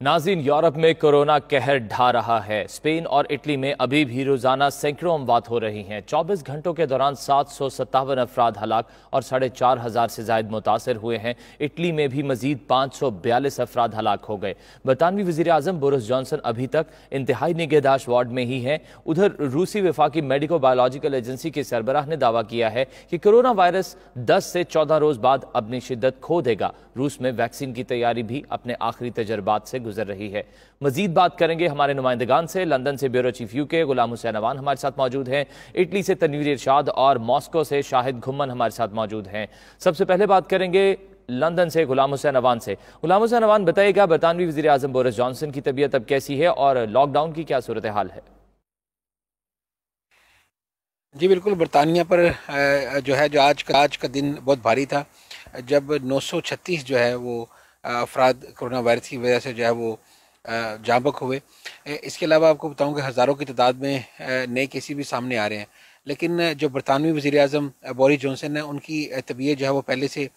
नाज़रीन, यूरोप में कोरोना कहर ढा रहा है। स्पेन और इटली में अभी भी रोजाना सैकड़ों अमवात हो रही हैं। 24 घंटों के दौरान 757 अफराद हलाक और 4,500 से ज्यादा मुतासर हुए हैं। इटली में भी मजीद 542 अफराद हलाक हो गए। बरतानवी वजीर आजम बोरिस जॉनसन अभी तक इंतहाई निगहदाश्त वार्ड में ही हैं। उधर रूसी वफाकी मेडिको बायोलॉजिकल एजेंसी के सरबराह ने दावा किया है कि कोरोना वायरस 10 से 14 रोज बाद अपनी शिद्दत खो देगा। रूस में वैक्सीन की तैयारी भी अपने आखिरी तजर्बात से गुजर रही है। मजीद बात करेंगे हमारे नुमाइंदगान से। लंदन से bureau chief UK Ghulam Hussain Awan हमारे साथ मौजूद हैं। इटली से तनवीर इरशाद और मॉस्को से शाहिद घुम्मन हमारे साथ मौजूद हैं। सबसे पहले बात करेंगे लंदन से गुलाम हुसैन अवान से। गुलाम हुसैन अवान, बताइएगा बरतानवी वजीर आजम बोरिस जॉनसन की तबीयत अब कैसी है और लॉकडाउन की क्या सूरत हाल है? जी बिल्कुल, बरतानिया पर जो आज का दिन बहुत भारी था, जब 936 जो है वो अफराद कोरोना वायरस की वजह से जो है वो जाँ बक हुए। इसके अलावा आपको बताऊं कि हज़ारों की तादाद में नए केसेस भी सामने आ रहे हैं। लेकिन जो बरतानवी वज़ीर आज़म बोरिस जॉनसन है, उनकी तबीयत जो है वो पहले से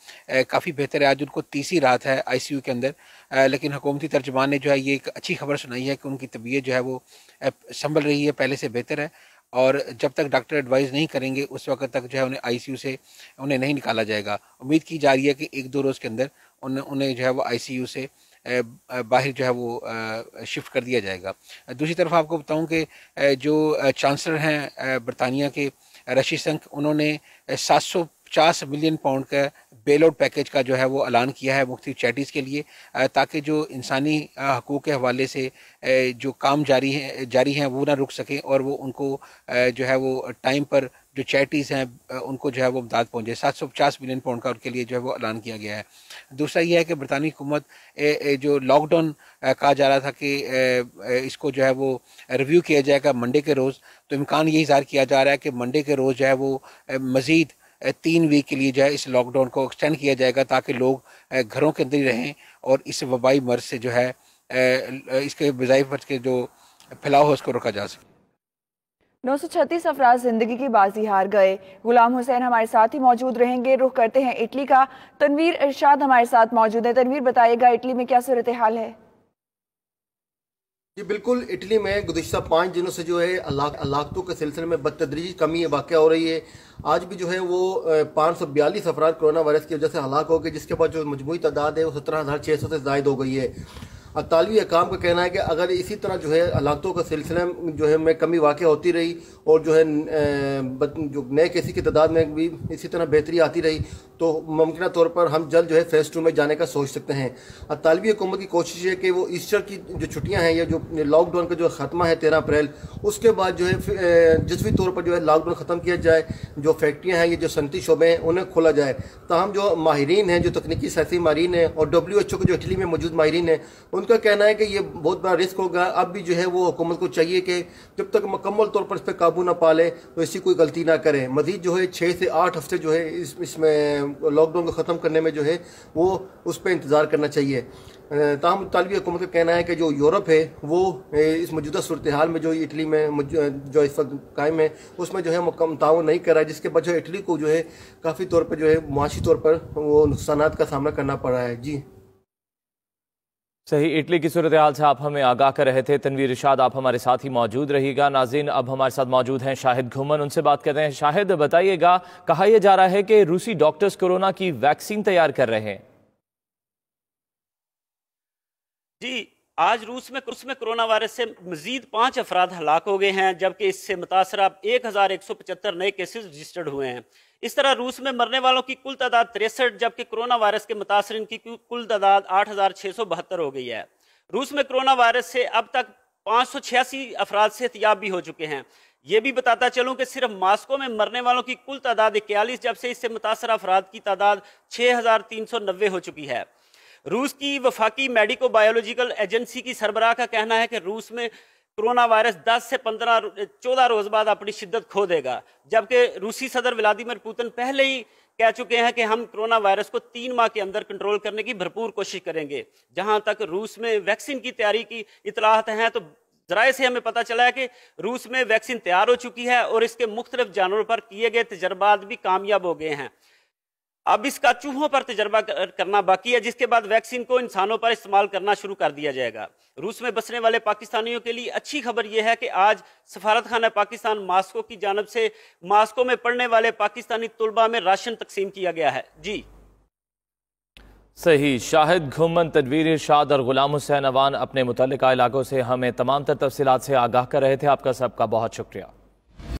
काफ़ी बेहतर है। आज उनको तीसरी रात है ICU के अंदर, लेकिन हुकूमती तर्जुमान ने जो है ये एक अच्छी खबर सुनाई है कि उनकी तबीयत जो है वो संभल रही है, पहले से बेहतर है। और जब तक डॉक्टर एडवाइस नहीं करेंगे उस वक्त तक जो है उन्हें ICU से उन्हें नहीं निकाला जाएगा। उम्मीद की जा रही है कि 1-2 रोज़ के अंदर उन्हें जो है वो ICU से बाहर जो है वो शिफ्ट कर दिया जाएगा। दूसरी तरफ आपको बताऊं कि जो चांसलर हैं बरतानिया के ऋषि सुनक, उन्होंने 750 मिलियन पाउंड का बेल आउट पैकेज का जो है वो ऐलान किया है मुख्तलिफ चैरिटीज़ के लिए, ताकि जो इंसानी हकूक़ के हवाले से जो काम जारी हैं वो ना रुक सकें और वो उनको जो है वो टाइम पर जो चैरिटीज़ हैं उनको जो है वो मदद पहुँचे। 750 मिलियन पाउंड का उनके लिए जो है वो ऐलान किया गया है। दूसरा ये है कि बरतानी हुकूमत जो लॉकडाउन कहा जा रहा था कि इसको जो है वो रिव्यू किया जाएगा मंडे के रोज़, तो इम्कान यही ज़ाहिर किया जा रहा है कि मंडे के रोज़ जो है वो मज़ीद 3 वीक के लिए जो है इस लॉकडाउन को एक्सटेंड किया जाएगा, ताकि लोग घरों के अंदर ही रहें और इस वबाई मर्ज से जो है इसके वबाई मर्ज के जो फैलाव है उसको रोका जा सके। 936 अफराद जिंदगी की बाजी हार गए। गुलाम हुसैन हमारे साथ ही मौजूद रहेंगे। रुख करते हैं इटली का। तनवीर इरशाद हमारे साथ मौजूद है। तनवीर, बताइएगा इटली में क्या सूरत हाल है? जी बिल्कुल, इटली में गुज़िश्ता 5 दिनों से जो है हलाकतों के सिलसिले में बदतदरीजी कमी वाक़या हो रही है। आज भी जो है वो 542 अफराद कोरोना वायरस की वजह से हलाक हो गए, जिसके बाद जो मजमूई तादाद है वो 17,600 से ज़ायद हो गई है। अतालवी हकाम का कहना है कि अगर इसी तरह जो है हलाकतों के सिलसिले में जो है में कमी वाक़या होती रही और जो है जो नए केसेस की तादाद में भी इसी तरह बेहतरी आती रही, तो मुमकिन तौर पर हम जल्द जो है फेज़ 2 में जाने का सोच सकते हैं। अतालवी हुकूमत की कोशिश है कि वो ईस्टर की जो छुट्टियाँ हैं या जो लॉकडाउन का जो ख़त्मा है 13 अप्रैल, उसके बाद जो है जज़वी तौर पर जो है लॉकडाउन ख़त्म किया जाए, जो फैक्ट्रियाँ हैं या जो सनती शोबे हैं उन्हें खोला जाए। ताहम जो माहिरीन हैं, जो तकनीकी सियासी माहिरीन हैं और WHO के जो इटली में मौजूद माहिरीन हैं, उनका कहना है कि ये बहुत बड़ा रिस्क होगा। अब भी जो है वो हुकूमत को चाहिए कि जब तक मुकम्मल तौर पर इस पर काबू ना पा ले तो इसकी कोई गलती ना करे। मजीद जो है 6 से 8 हफ्ते जो है इसमें लॉकडाउन को ख़त्म करने में जो है वो उस पर इंतज़ार करना चाहिए। ताहम तालिबी हुकूमत का कहना है कि जो यूरोप है वो इस मौजूदा सूरत हाल में जो इटली में जो इस वक्त कायम है उसमें जो है मुकम्मल ताउन नहीं कर रहा है, जिसके बाद जो इटली को जो है काफ़ी तौर पर जो है मुआशी तौर पर वो नुकसानात का सामना करना पड़ रहा है। जी सही, इटली की सूरत हाल से आप हमें आगाह कर रहे थे। तनवीर इरशाद, आप हमारे साथ ही मौजूद रहिएगा। नाज़रीन, अब हमारे साथ मौजूद हैं शाहिद घुम्मन, उनसे बात करते हैं। शाहिद, बताइएगा, कहा यह जा रहा है कि रूसी डॉक्टर्स कोरोना की वैक्सीन तैयार कर रहे हैं। जी, आज रूस में कोरोना वायरस से मजीद 5 अफराद हलाक हो गए हैं, जबकि इससे मुतासरा 1175 नए केसेस रजिस्टर्ड हुए हैं। इस तरह रूस में मरने वालों की कुल तादाद 63, जबकि कोरोना वायरस के मुतासरीन की कुल तादाद 8,672 हो गई है। रूस में कोरोना वायरस से अब तक 586 अफराद सेहतयाब भी हो चुके हैं। ये भी बताता चलूं कि सिर्फ मॉस्को में मरने वालों की कुल तादाद 41, जब से इससे मुतासर अफराद की तादाद 6,390 हो चुकी है। रूस की वफाकी मेडिको बायोलॉजिकल एजेंसी की सरबराह का कहना है कि रूस में कोरोना वायरस 10 से 14 रोज बाद अपनी शिद्दत खो देगा, जबकि रूसी सदर व्लादिमीर पुतिन पहले ही कह चुके हैं कि हम कोरोना वायरस को 3 माह के अंदर कंट्रोल करने की भरपूर कोशिश करेंगे। जहां तक रूस में वैक्सीन की तैयारी की इतलाहत हैं, तो जराये से हमें पता चला है कि रूस में वैक्सीन तैयार हो चुकी है और इसके मुख्तलिफ जानवरों पर किए गए तजर्बात भी कामयाब हो गए हैं। अब इसका चूहों पर तजर्बा करना बाकी है, जिसके बाद वैक्सीन को इंसानों पर इस्तेमाल करना शुरू कर दिया जाएगा। रूस में बसने वाले पाकिस्तानियों के लिए अच्छी खबर यह है कि आज सफारत खाना पाकिस्तान मास्को की जानब से मास्को में पढ़ने वाले पाकिस्तानी तुलबा में राशन तकसीम किया गया है। जी सही। शाहिद घुमन, तनवीर इरशाद और गुलाम हुसैन अवान अपने मुतल्लिका इलाकों से हमें तमाम तफसीलात से आगाह कर रहे थे। आपका सबका बहुत शुक्रिया।